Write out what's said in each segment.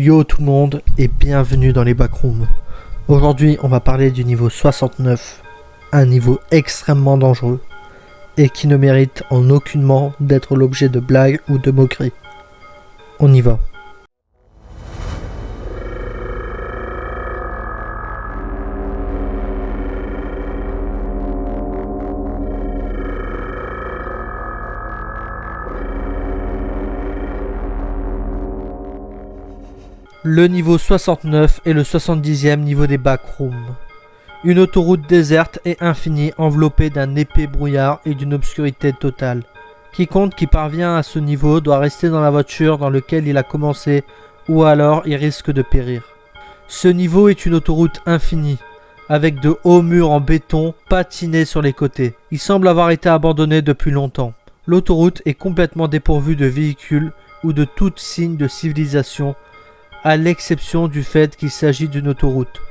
Yo tout le monde et bienvenue dans les backrooms. Aujourd'hui on va parler du niveau 69, un niveau extrêmement dangereux et qui ne mérite en aucunement d'être l'objet de blagues ou de moqueries. On y va. Le niveau 69 est le 70e niveau des backrooms. Une autoroute déserte et infinie enveloppée d'un épais brouillard et d'une obscurité totale. Quiconque qui parvient à ce niveau doit rester dans la voiture dans laquelle il a commencé ou alors il risque de périr. Ce niveau est une autoroute infinie, avec de hauts murs en béton patinés sur les côtés. Il semble avoir été abandonné depuis longtemps. L'autoroute est complètement dépourvue de véhicules ou de tout signe de civilisation, à l'exception du fait qu'il s'agit d'une autoroute.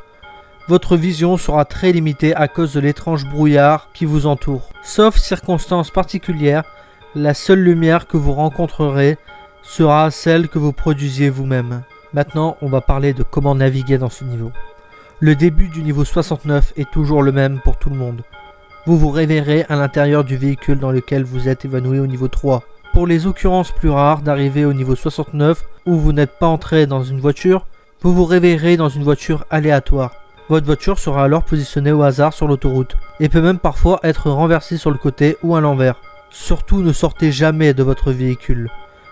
Votre vision sera très limitée à cause de l'étrange brouillard qui vous entoure. Sauf circonstances particulières, la seule lumière que vous rencontrerez sera celle que vous produisiez vous-même. Maintenant, on va parler de comment naviguer dans ce niveau. Le début du niveau 69 est toujours le même pour tout le monde. Vous vous réveillerez à l'intérieur du véhicule dans lequel vous êtes évanoui au niveau 3. Pour les occurrences plus rares d'arriver au niveau 69 où vous n'êtes pas entré dans une voiture, vous vous réveillerez dans une voiture aléatoire. Votre voiture sera alors positionnée au hasard sur l'autoroute et peut même parfois être renversée sur le côté ou à l'envers. Surtout ne sortez jamais de votre véhicule.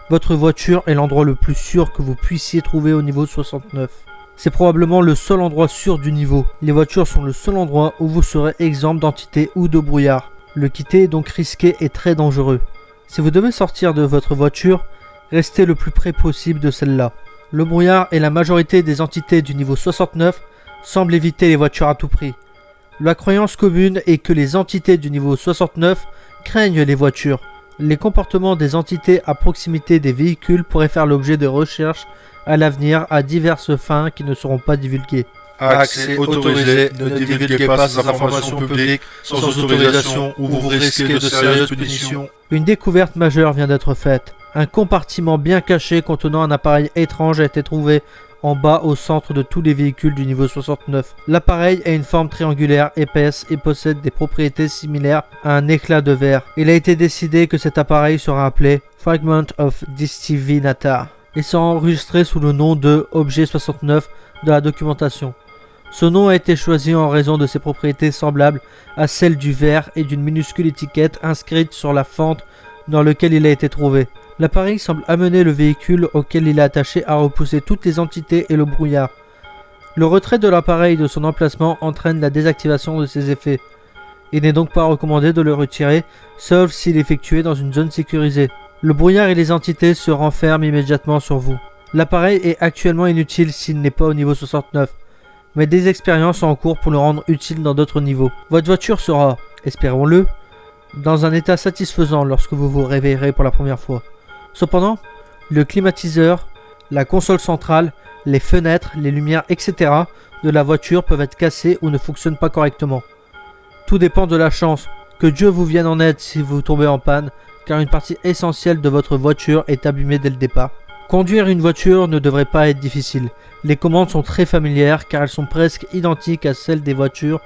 Votre voiture est l'endroit le plus sûr que vous puissiez trouver au niveau 69. C'est probablement le seul endroit sûr du niveau. Les voitures sont le seul endroit où vous serez exempt d'entités ou de brouillard. Le quitter est donc risqué et très dangereux. Si vous devez sortir de votre voiture, restez le plus près possible de celle-là. Le brouillard et la majorité des entités du niveau 69 semblent éviter les voitures à tout prix. La croyance commune est que les entités du niveau 69 craignent les voitures. Les comportements des entités à proximité des véhicules pourraient faire l'objet de recherches à l'avenir à diverses fins qui ne seront pas divulguées. Accès autorisé, ne divulguez pas ces informations publiques sans autorisation ou vous risquez de sérieuses punitions. Une découverte majeure vient d'être faite. Un compartiment bien caché contenant un appareil étrange a été trouvé en bas au centre de tous les véhicules du niveau 69. L'appareil a une forme triangulaire épaisse et possède des propriétés similaires à un éclat de verre. Il a été décidé que cet appareil sera appelé Fragment of Distivinata et sera enregistré sous le nom de Objet 69 de la documentation. Ce nom a été choisi en raison de ses propriétés semblables à celles du verre et d'une minuscule étiquette inscrite sur la fente dans laquelle il a été trouvé. L'appareil semble amener le véhicule auquel il est attaché à repousser toutes les entités et le brouillard. Le retrait de l'appareil de son emplacement entraîne la désactivation de ses effets. Il n'est donc pas recommandé de le retirer, sauf s'il est effectué dans une zone sécurisée. Le brouillard et les entités se renferment immédiatement sur vous. L'appareil est actuellement inutile s'il n'est pas au niveau 69. Mais des expériences sont en cours pour le rendre utile dans d'autres niveaux. Votre voiture sera, espérons-le, dans un état satisfaisant lorsque vous vous réveillerez pour la première fois. Cependant, le climatiseur, la console centrale, les fenêtres, les lumières, etc. de la voiture peuvent être cassés ou ne fonctionnent pas correctement. Tout dépend de la chance. Que Dieu vous vienne en aide si vous tombez en panne, car une partie essentielle de votre voiture est abîmée dès le départ. Conduire une voiture ne devrait pas être difficile. Les commandes sont très familières car elles sont presque identiques à celles des voitures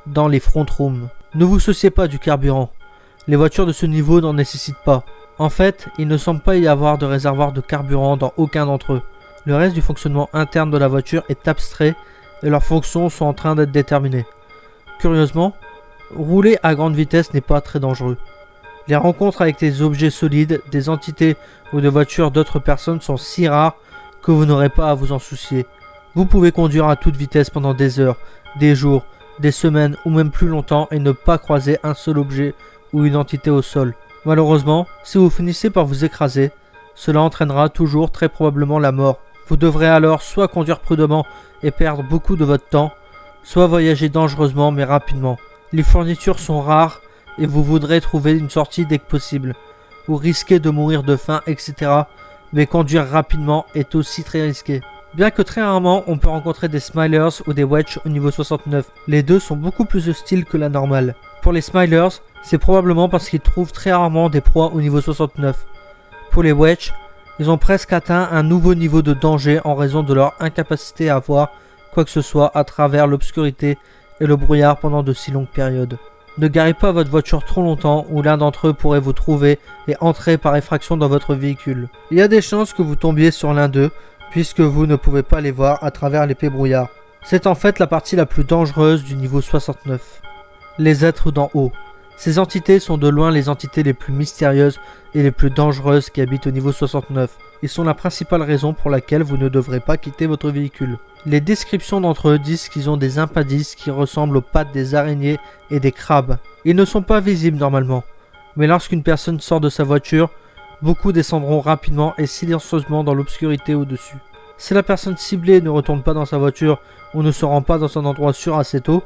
dans les front rooms. Ne vous souciez pas du carburant. Les voitures de ce niveau n'en nécessitent pas. En fait, il ne semble pas y avoir de réservoir de carburant dans aucun d'entre eux. Le reste du fonctionnement interne de la voiture est abstrait et leurs fonctions sont en train d'être déterminées. Curieusement, rouler à grande vitesse n'est pas très dangereux. Les rencontres avec des objets solides, des entités ou des voitures d'autres personnes sont si rares que vous n'aurez pas à vous en soucier. Vous pouvez conduire à toute vitesse pendant des heures, des jours, des semaines ou même plus longtemps et ne pas croiser un seul objet ou une entité au sol. Malheureusement, si vous finissez par vous écraser, cela entraînera toujours très probablement la mort. Vous devrez alors soit conduire prudemment et perdre beaucoup de votre temps, soit voyager dangereusement mais rapidement. Les fournitures sont rares et vous voudrez trouver une sortie dès que possible. Vous risquez de mourir de faim, etc. Mais conduire rapidement est aussi très risqué. Bien que très rarement on peut rencontrer des Smilers ou des Wedge au niveau 69, les deux sont beaucoup plus hostiles que la normale. Pour les Smilers, c'est probablement parce qu'ils trouvent très rarement des proies au niveau 69. Pour les Wedge, Ils ont presque atteint un nouveau niveau de danger en raison de leur incapacité à voir quoi que ce soit à travers l'obscurité et le brouillard pendant de si longues périodes. Ne garez pas votre voiture trop longtemps ou l'un d'entre eux pourrait vous trouver et entrer par effraction dans votre véhicule. Il y a des chances que vous tombiez sur l'un d'eux puisque vous ne pouvez pas les voir à travers l'épais brouillard. C'est en fait la partie la plus dangereuse du niveau 69. Les êtres d'en haut. Ces entités sont de loin les entités les plus mystérieuses et les plus dangereuses qui habitent au niveau 69. Ils sont la principale raison pour laquelle vous ne devrez pas quitter votre véhicule. Les descriptions d'entre eux disent qu'ils ont des impendices qui ressemblent aux pattes des araignées et des crabes. Ils ne sont pas visibles normalement, mais lorsqu'une personne sort de sa voiture, beaucoup descendront rapidement et silencieusement dans l'obscurité au-dessus. Si la personne ciblée ne retourne pas dans sa voiture ou ne se rend pas dans un endroit sûr assez tôt,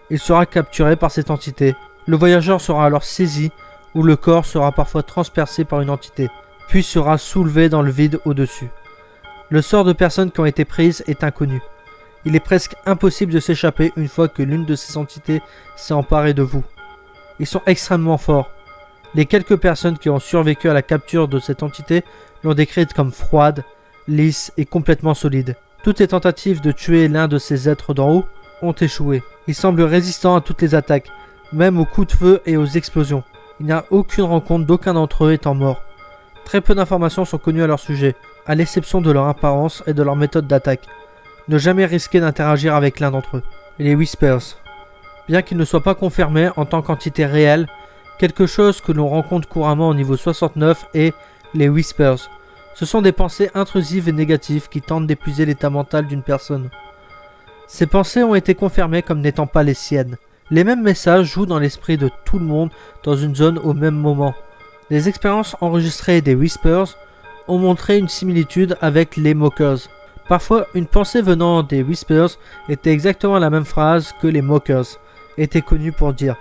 il sera capturé par cette entité. Le voyageur sera alors saisi ou le corps sera parfois transpercé par une entité, puis sera soulevé dans le vide au-dessus. Le sort de personnes qui ont été prises est inconnu. Il est presque impossible de s'échapper une fois que l'une de ces entités s'est emparée de vous. Ils sont extrêmement forts. Les quelques personnes qui ont survécu à la capture de cette entité l'ont décrite comme froide, lisse et complètement solide. Toutes les tentatives de tuer l'un de ces êtres d'en haut ont échoué. Ils semblent résistants à toutes les attaques, même aux coups de feu et aux explosions. Il n'y a aucune rencontre d'aucun d'entre eux étant mort. Très peu d'informations sont connues à leur sujet, à l'exception de leur apparence et de leur méthode d'attaque. Ne jamais risquer d'interagir avec l'un d'entre eux. Les Whispers. Bien qu'ils ne soient pas confirmés en tant qu'entité réelle, quelque chose que l'on rencontre couramment au niveau 69 est les Whispers. Ce sont des pensées intrusives et négatives qui tentent d'épuiser l'état mental d'une personne. Ces pensées ont été confirmées comme n'étant pas les siennes. Les mêmes messages jouent dans l'esprit de tout le monde dans une zone au même moment. Les expériences enregistrées des Whispers ont montré une similitude avec les Mockers. Parfois, une pensée venant des Whispers était exactement la même phrase que les Mockers étaient connus pour dire.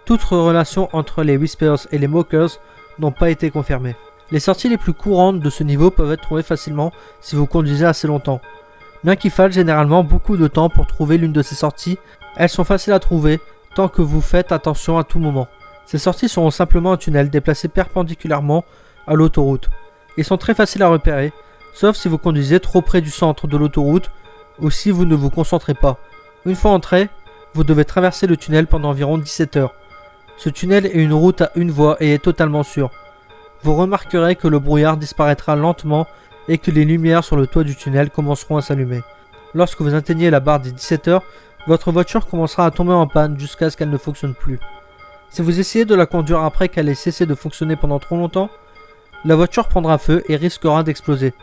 Toute relation entre les Whispers et les Mockers n'ont pas été confirmées. Les sorties les plus courantes de ce niveau peuvent être trouvées facilement si vous conduisez assez longtemps. Bien qu'il faille généralement beaucoup de temps pour trouver l'une de ces sorties, elles sont faciles à trouver tant que vous faites attention à tout moment. Ces sorties seront simplement un tunnel déplacé perpendiculairement à l'autoroute. Ils sont très faciles à repérer, sauf si vous conduisez trop près du centre de l'autoroute ou si vous ne vous concentrez pas. Une fois entré, vous devez traverser le tunnel pendant environ 17 heures. Ce tunnel est une route à une voie et est totalement sûr. Vous remarquerez que le brouillard disparaîtra lentement et que les lumières sur le toit du tunnel commenceront à s'allumer. Lorsque vous atteignez la barre des 17 heures, votre voiture commencera à tomber en panne jusqu'à ce qu'elle ne fonctionne plus. Si vous essayez de la conduire après qu'elle ait cessé de fonctionner pendant trop longtemps, la voiture prendra feu et risquera d'exploser.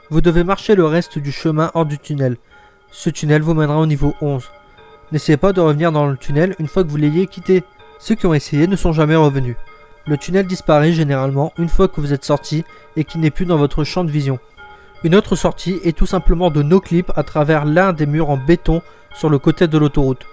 Vous devez marcher le reste du chemin hors du tunnel. Ce tunnel vous mènera au niveau 11. N'essayez pas de revenir dans le tunnel une fois que vous l'ayez quitté. Ceux qui ont essayé ne sont jamais revenus. Le tunnel disparaît généralement une fois que vous êtes sorti et qu'il n'est plus dans votre champ de vision. Une autre sortie est tout simplement de no-clip à travers l'un des murs en béton sur le côté de l'autoroute.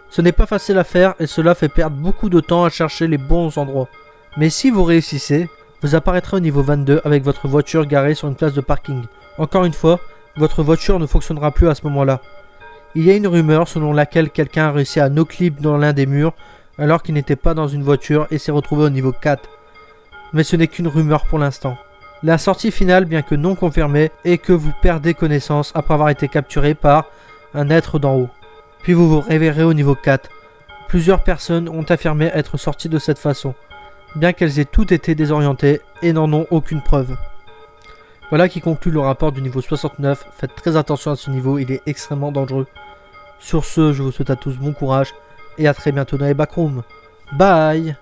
Ce n'est pas facile à faire et cela fait perdre beaucoup de temps à chercher les bons endroits. Mais si vous réussissez, vous apparaîtrez au niveau 22 avec votre voiture garée sur une place de parking. Encore une fois, votre voiture ne fonctionnera plus à ce moment-là. Il y a une rumeur selon laquelle quelqu'un a réussi à no-clip dans l'un des murs alors qu'il n'était pas dans une voiture et s'est retrouvé au niveau 4. Mais ce n'est qu'une rumeur pour l'instant. La sortie finale, bien que non confirmée, est que vous perdez connaissance après avoir été capturé par un être d'en haut. Puis vous vous réveillerez au niveau 4. Plusieurs personnes ont affirmé être sorties de cette façon, bien qu'elles aient toutes été désorientées et n'en ont aucune preuve. Voilà qui conclut le rapport du niveau 69. Faites très attention à ce niveau, il est extrêmement dangereux. Sur ce, je vous souhaite à tous bon courage et à très bientôt dans les backrooms. Bye!